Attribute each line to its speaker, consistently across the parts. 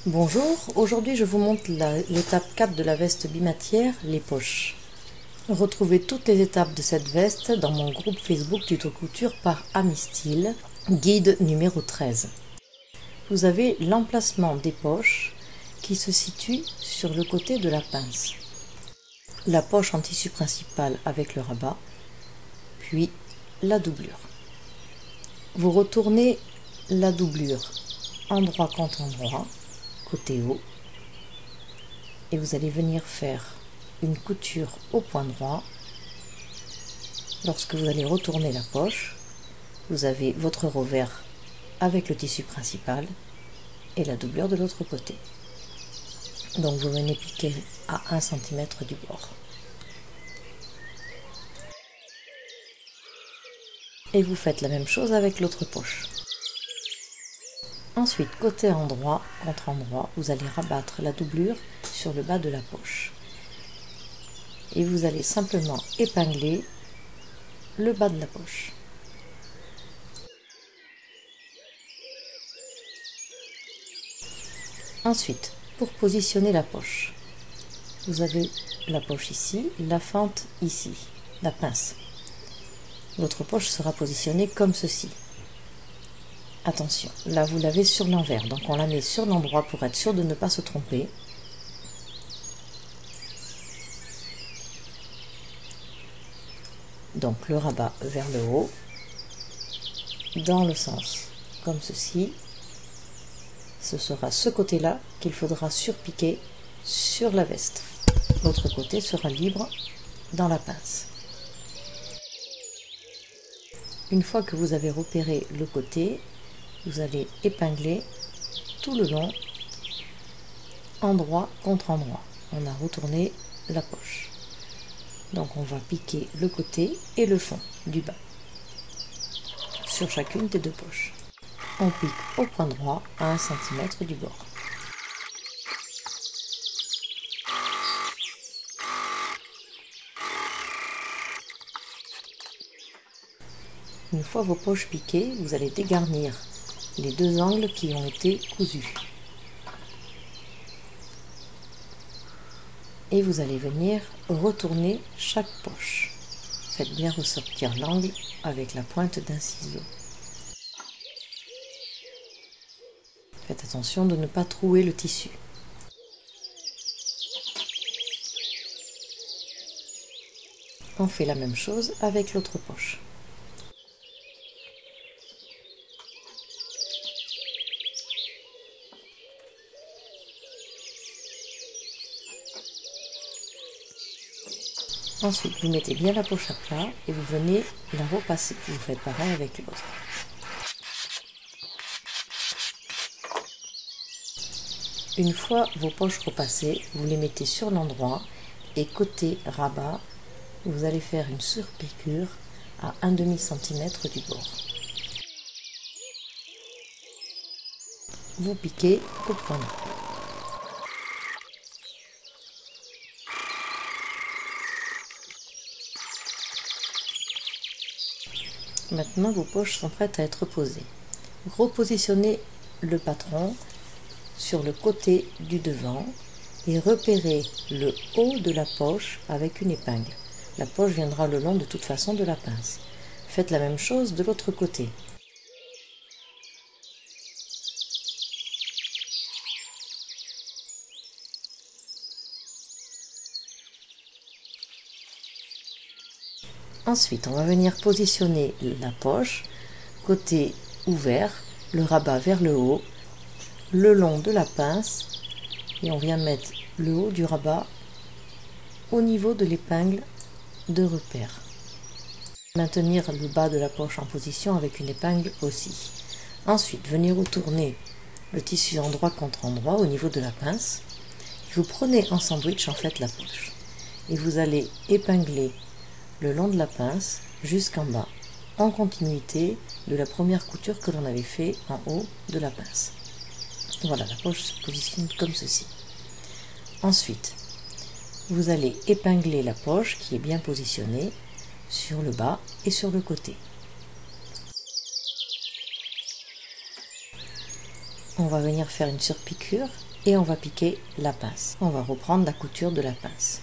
Speaker 1: Bonjour, aujourd'hui je vous montre l'étape 4 de la veste bimatière, les poches. Retrouvez toutes les étapes de cette veste dans mon groupe Facebook Tuto Couture par Amistyle, guide numéro 13. Vous avez l'emplacement des poches qui se situe sur le côté de la pince. La poche en tissu principal avec le rabat, puis la doublure. Vous retournez la doublure endroit contre endroit, côté haut, et vous allez venir faire une couture au point droit. Lorsque vous allez retourner la poche, vous avez votre revers avec le tissu principal et la doublure de l'autre côté. Donc vous venez piquer à 1 cm du bord. Et vous faites la même chose avec l'autre poche. Ensuite, côté endroit contre endroit, vous allez rabattre la doublure sur le bas de la poche. Et vous allez simplement épingler le bas de la poche. Ensuite, pour positionner la poche, vous avez la poche ici, la fente ici, la pince. Votre poche sera positionnée comme ceci. Attention, là vous l'avez sur l'envers, donc on la met sur l'endroit pour être sûr de ne pas se tromper. Donc le rabat vers le haut, dans le sens comme ceci. Ce sera ce côté-là qu'il faudra surpiquer sur la veste. L'autre côté sera libre dans la pince. Une fois que vous avez repéré le côté, vous allez épingler tout le long, endroit contre endroit. On a retourné la poche. Donc on va piquer le côté et le fond du bas sur chacune des deux poches. On pique au point droit à 1 cm du bord. Une fois vos poches piquées, vous allez dégarnir les deux angles qui ont été cousus. Et vous allez venir retourner chaque poche. Faites bien ressortir l'angle avec la pointe d'un ciseau. Faites attention de ne pas trouer le tissu. On fait la même chose avec l'autre poche. Ensuite, vous mettez bien la poche à plat et vous venez la repasser. Vous faites pareil avec l'autre. Une fois vos poches repassées, vous les mettez sur l'endroit et côté rabat, vous allez faire une surpiqûre à 1/2 cm du bord. Vous piquez au point droit. Maintenant, vos poches sont prêtes à être posées. Repositionnez le patron sur le côté du devant et repérez le haut de la poche avec une épingle. La poche viendra le long de toute façon de la pince. Faites la même chose de l'autre côté. Ensuite, on va venir positionner la poche, côté ouvert, le rabat vers le haut, le long de la pince, et on vient mettre le haut du rabat au niveau de l'épingle de repère. Maintenir le bas de la poche en position avec une épingle aussi. Ensuite, venir retourner le tissu endroit contre endroit au niveau de la pince. Vous prenez en sandwich en fait la poche et vous allez épingler le long de la pince jusqu'en bas, en continuité de la première couture que l'on avait fait en haut de la pince. Voilà, la poche se positionne comme ceci. Ensuite, vous allez épingler la poche qui est bien positionnée sur le bas et sur le côté. On va venir faire une surpiqûre et on va piquer la pince. On va reprendre la couture de la pince.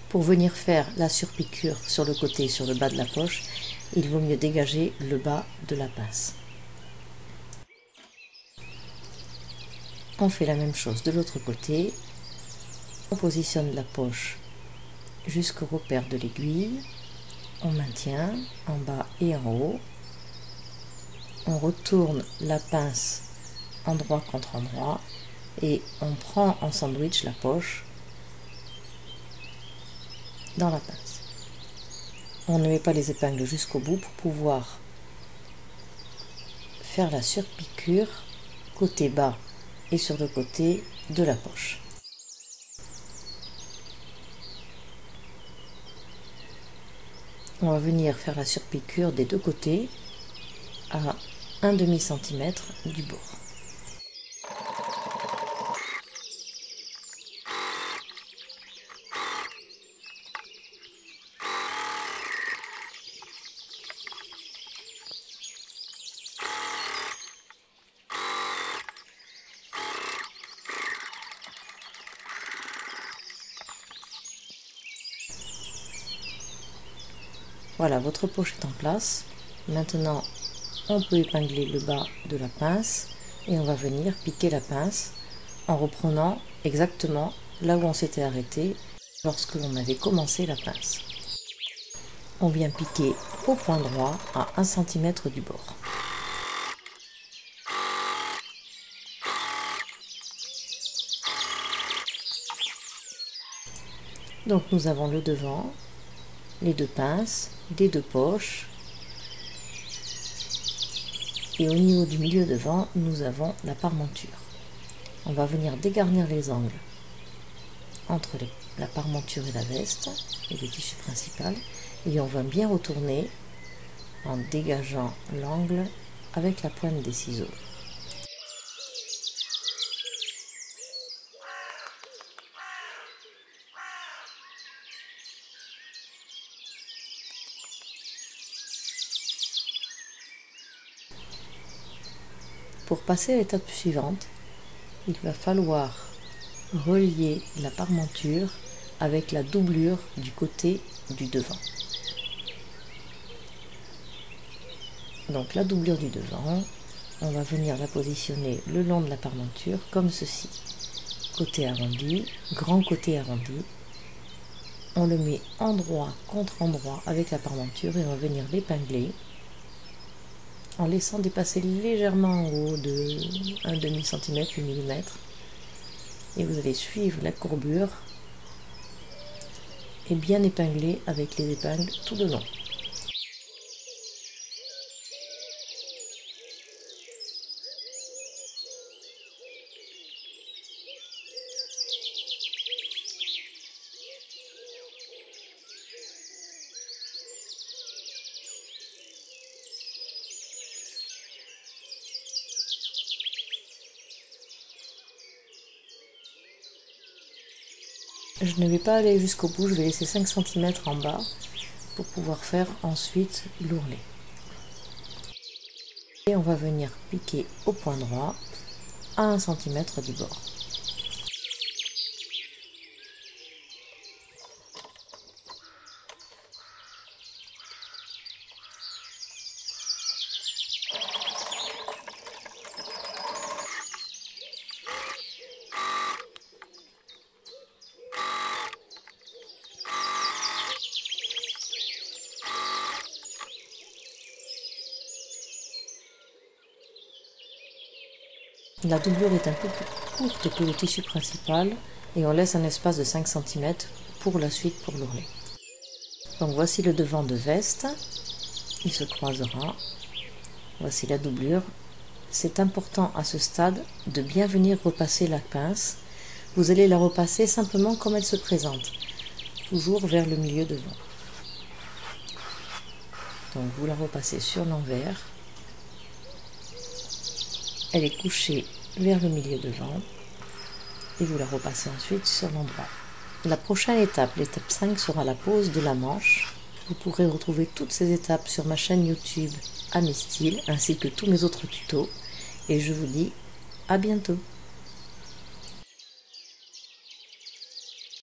Speaker 1: Pour venir faire la surpiqûre sur le côté et sur le bas de la poche, il vaut mieux dégager le bas de la pince. On fait la même chose de l'autre côté. On positionne la poche jusqu'au repère de l'aiguille. On maintient en bas et en haut. On retourne la pince endroit contre endroit et on prend en sandwich la poche dans la pince. On ne met pas les épingles jusqu'au bout pour pouvoir faire la surpiqûre côté bas et sur le côté de la poche. On va venir faire la surpiqûre des deux côtés à 1/2 cm du bord. Voilà, votre poche est en place. Maintenant, on peut épingler le bas de la pince et on va venir piquer la pince en reprenant exactement là où on s'était arrêté lorsque l'on avait commencé la pince. On vient piquer au point droit à 1 cm du bord. Donc nous avons le devant, les deux pinces, les deux poches, et au niveau du milieu devant, nous avons la parmenture. On va venir dégarnir les angles entre la parmenture et la veste et le tissu principal, et on va bien retourner en dégageant l'angle avec la pointe des ciseaux. Pour passer à l'étape suivante, il va falloir relier la parmenture avec la doublure du côté du devant. Donc la doublure du devant, on va venir la positionner le long de la parmenture comme ceci. Côté arrondi, grand côté arrondi. On le met endroit contre endroit avec la parmenture et on va venir l'épingler en laissant dépasser légèrement en haut de 1/2 cm, 1 mm. Et vous allez suivre la courbure et bien épingler avec les épingles tout le long. Je ne vais pas aller jusqu'au bout, je vais laisser 5 cm en bas pour pouvoir faire ensuite l'ourlet. Et on va venir piquer au point droit à 1 cm du bord. La doublure est un peu plus courte que le tissu principal et on laisse un espace de 5 cm pour la suite pour l'ourlet. Donc voici le devant de veste, il se croisera. Voici la doublure. C'est important à ce stade de bien venir repasser la pince. Vous allez la repasser simplement comme elle se présente, toujours vers le milieu devant. Donc vous la repassez sur l'envers. Elle est couchée vers le milieu devant et vous la repassez ensuite sur l'endroit. La prochaine étape, l'étape 5, sera la pose de la manche. Vous pourrez retrouver toutes ces étapes sur ma chaîne YouTube Amie Style ainsi que tous mes autres tutos et je vous dis à bientôt.